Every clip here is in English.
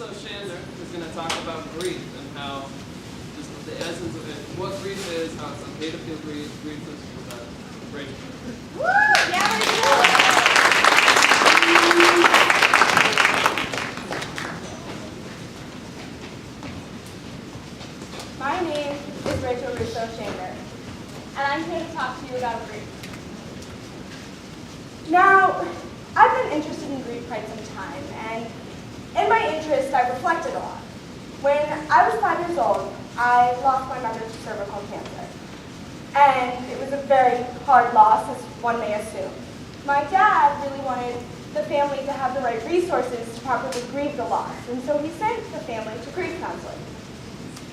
Rousseau-Shander is going to talk about grief and how, just the essence of it, what grief is, how it's okay to feel grief, grief is Rachael. Woo! Yeah, Rachael! My name is Rachael Rousseau-Shander, and I'm here to talk to you about grief. Now, I've been interested in grief quite some time, and in my interest, I reflected a lot. When I was 5 years old, I lost my mother to cervical cancer. And it was a very hard loss, as one may assume. My dad really wanted the family to have the right resources to properly grieve the loss, and so he sent the family to grief counseling.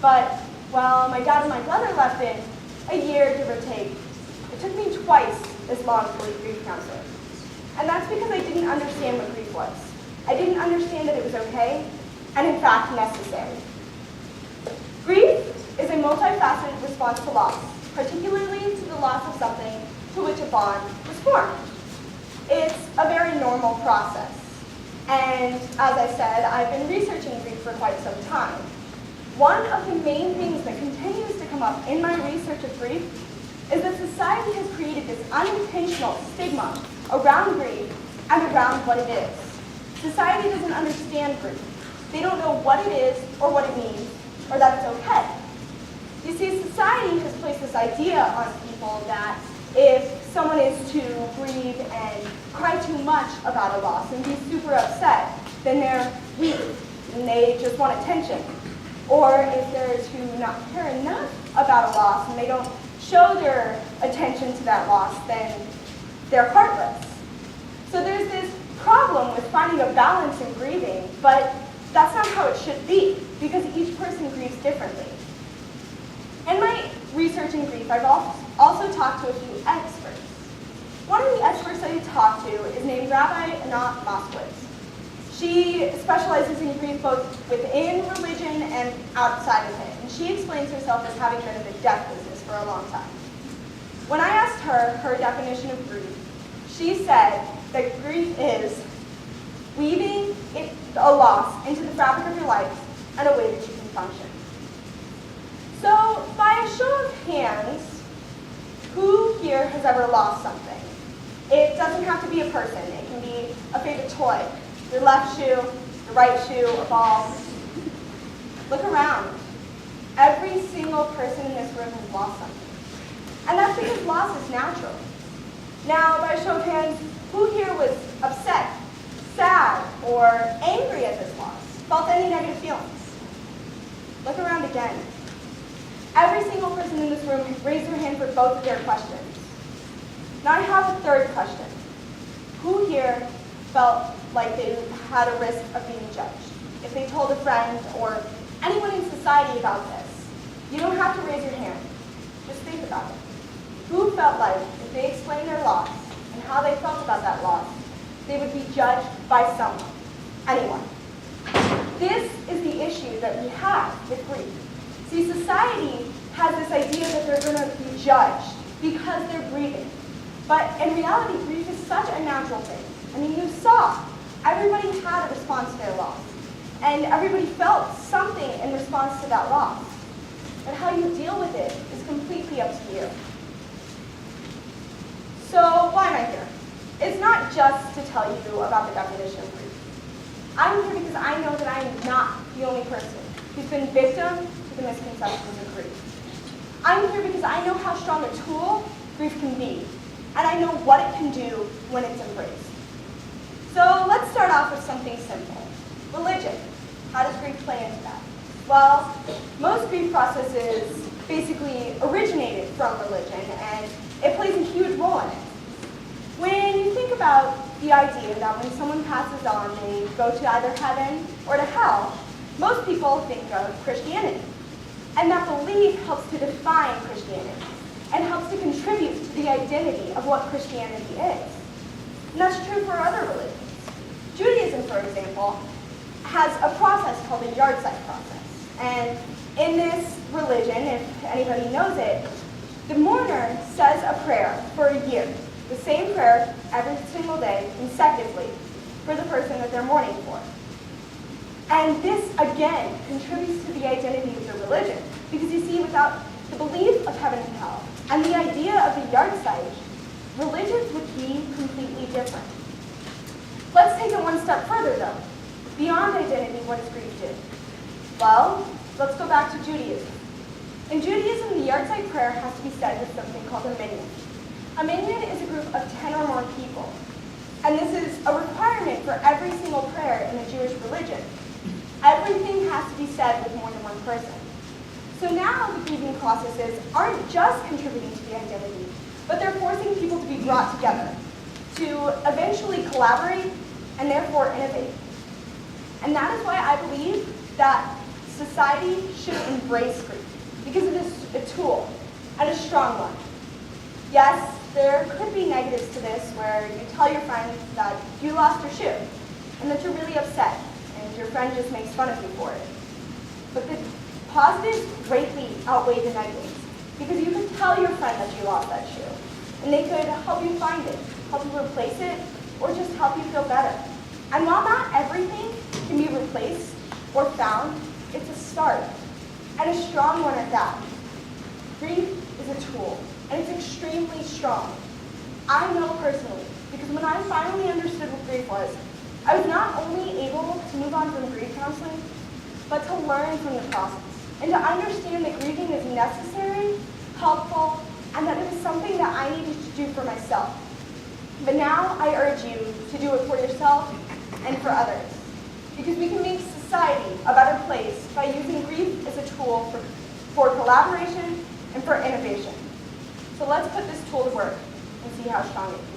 But while my dad and my brother left in a year, give or take, it took me twice as long to leave grief counseling. And that's because I didn't understand what grief was. I didn't understand that it was okay, and in fact necessary. Grief is a multifaceted response to loss, particularly to the loss of something to which a bond was formed. It's a very normal process. And as I said, I've been researching grief for quite some time. One of the main things that continues to come up in my research of grief is that society has created this unintentional stigma around grief and around what it is. Society doesn't understand grief. They don't know what it is or what it means or that it's okay. You see, society has placed this idea on people that if someone is to grieve and cry too much about a loss and be super upset, then they're weak and they just want attention. Or if they're to not care enough about a loss and they don't show their attention to that loss, then they're heartless. So there's this problem with finding a balance in grieving, but that's not how it should be, because each person grieves differently. In my research in grief, I've also talked to a few experts. One of the experts I talked to is named Rabbi Anat Moskowitz. She specializes in grief both within religion and outside of it, and she explains herself as having been in the death business for a long time. When I asked her her definition of grief, she said that grief is weaving a loss into the fabric of your life in a way that you can function. So, by a show of hands, who here has ever lost something? It doesn't have to be a person. It can be a favorite toy, your left shoe, your right shoe, a ball. Look around. Every single person in this room has lost something. And that's because loss is natural. Now, by a show of hands, who here was upset, sad, or angry at this loss? Felt any negative feelings? Look around again. Every single person in this room raised their hand for both of their questions. Now I have a third question. Who here felt like they had a risk of being judged? If they told a friend or anyone in society about this, you don't have to raise your hand. Just think about it. Who felt like if they explained their loss and how they felt about that loss, they would be judged by someone, anyone? This is the issue that we have with grief. See, society has this idea that they're going to be judged because they're grieving. But in reality, grief is such a natural thing. I mean, you saw, everybody had a response to their loss. And everybody felt something in response to that loss. But how you deal with it is completely up to you. So why am I here? It's not just to tell you about the definition of grief. I'm here because I know that I am not the only person who's been victim to the misconceptions of grief. I'm here because I know how strong a tool grief can be, and I know what it can do when it's embraced. So let's start off with something simple. Religion. How does grief play into that? Well, most grief processes basically originated from religion, and it plays a huge role in it. When you think about the idea that when someone passes on, they go to either heaven or to hell, most people think of Christianity. And that belief helps to define Christianity and helps to contribute to the identity of what Christianity is. And that's true for other religions. Judaism, for example, has a process called the yard site process. And in this religion, if anybody knows it, the mourner says a prayer for a year, the same prayer every single day, consecutively, for the person that they're mourning for. And this, again, contributes to the identity of their religion. Because you see, without the belief of heaven and hell and the idea of the yahrzeit, religions would be completely different. Let's take it one step further, though. Beyond identity, what does grief do? Well, let's go back to Judaism. In Judaism, the yahrzeit prayer has to be said with something called a minyan. A minyan is a group of 10 or more people. And this is a requirement for every single prayer in the Jewish religion. Everything has to be said with more than one person. So now the grieving processes aren't just contributing to the identity, but they're forcing people to be brought together, to eventually collaborate and therefore innovate. And that is why I believe that society should embrace grief, because it is a tool, and a strong one. Yes, there could be negatives to this, where you tell your friend that you lost your shoe, and that you're really upset, and your friend just makes fun of you for it. But the positives greatly outweigh the negatives, because you could tell your friend that you lost that shoe, and they could help you find it, help you replace it, or just help you feel better. And while not everything can be replaced or found, it's a start, and a strong one at that. Grief is a tool, and it's extremely strong. I know personally, because when I finally understood what grief was, I was not only able to move on from grief counseling, but to learn from the process, and to understand that grieving is necessary, helpful, and that it is something that I needed to do for myself. But now I urge you to do it for yourself and for others, because we can make society a better place by using grief as a tool for collaboration and for innovation. So let's put this tool to work and see how strong it can be.